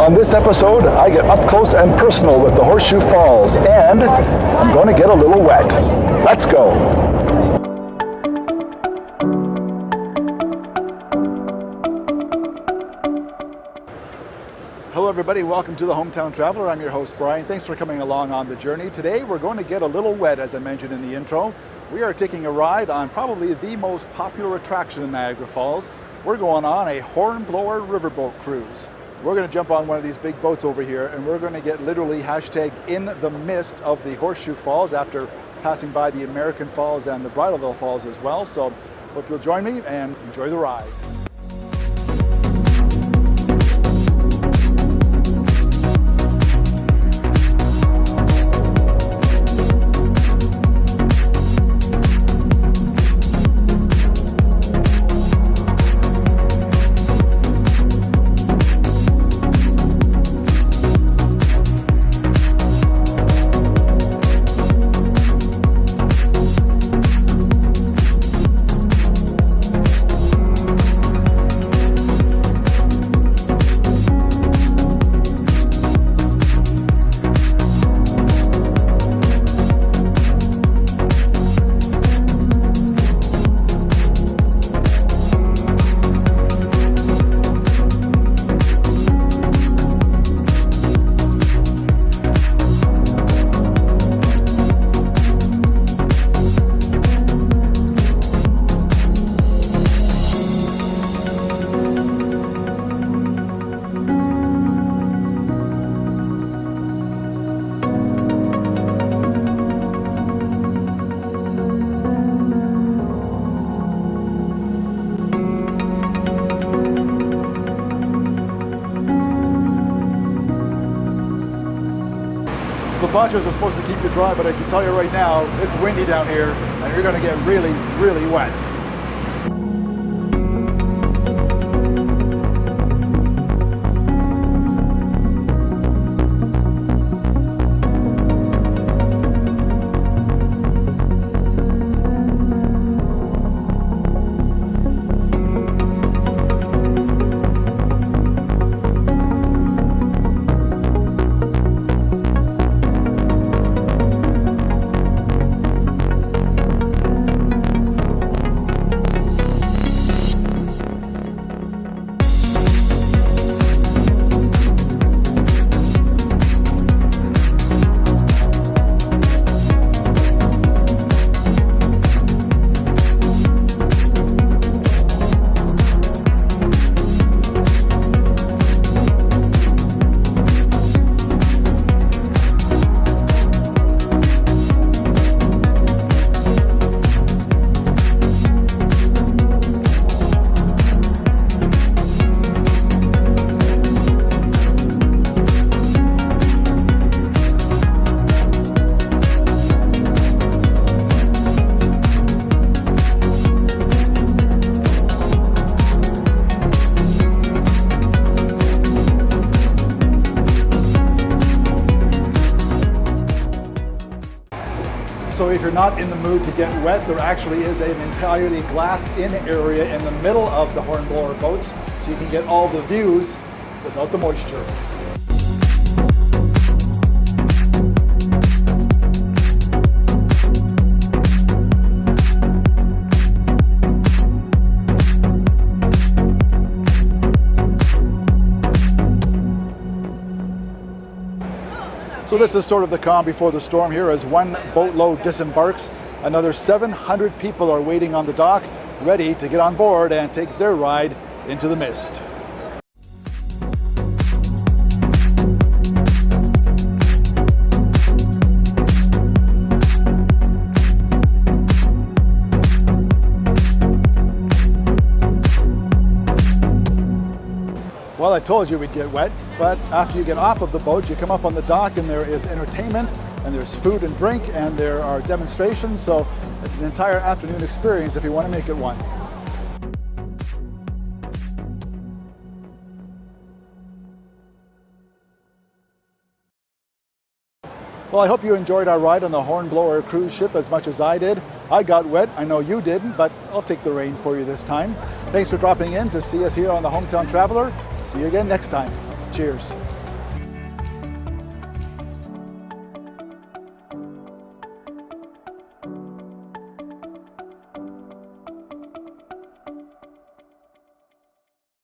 On this episode, I get up close and personal with the Horseshoe Falls, and I'm going to get a little wet. Let's go. Hello everybody, welcome to the Hometown Traveler. I'm your host Brian. Thanks for coming along on the journey. Today we're going to get a little wet, as I mentioned in the intro. We are taking a ride on probably the most popular attraction in Niagara Falls. We're going on a Hornblower riverboat cruise. We're going to jump on one of these big boats over here and we're going to get literally hashtag in the mist of the Horseshoe Falls after passing by the American Falls and the Bridalveil Falls as well. So hope you'll join me and enjoy the ride. The ponchos are supposed to keep you dry, but I can tell you right now, it's windy down here and you're going to get really, really wet. So if you're not in the mood to get wet, there actually is an entirely glassed-in area in the middle of the Hornblower boats, so you can get all the views without the moisture. So this is sort of the calm before the storm here as one boatload disembarks. Another 700 people are waiting on the dock, ready to get on board and take their ride into the mist. Well, I told you we'd get wet, but after you get off of the boat, you come up on the dock and there is entertainment and there's food and drink and there are demonstrations, so it's an entire afternoon experience if you want to make it one. Well, I hope you enjoyed our ride on the Hornblower Cruise Ship as much as I did. I got wet, I know you didn't, but I'll take the rain for you this time. Thanks for dropping in to see us here on the Hometown Traveler. See you again next time. Cheers.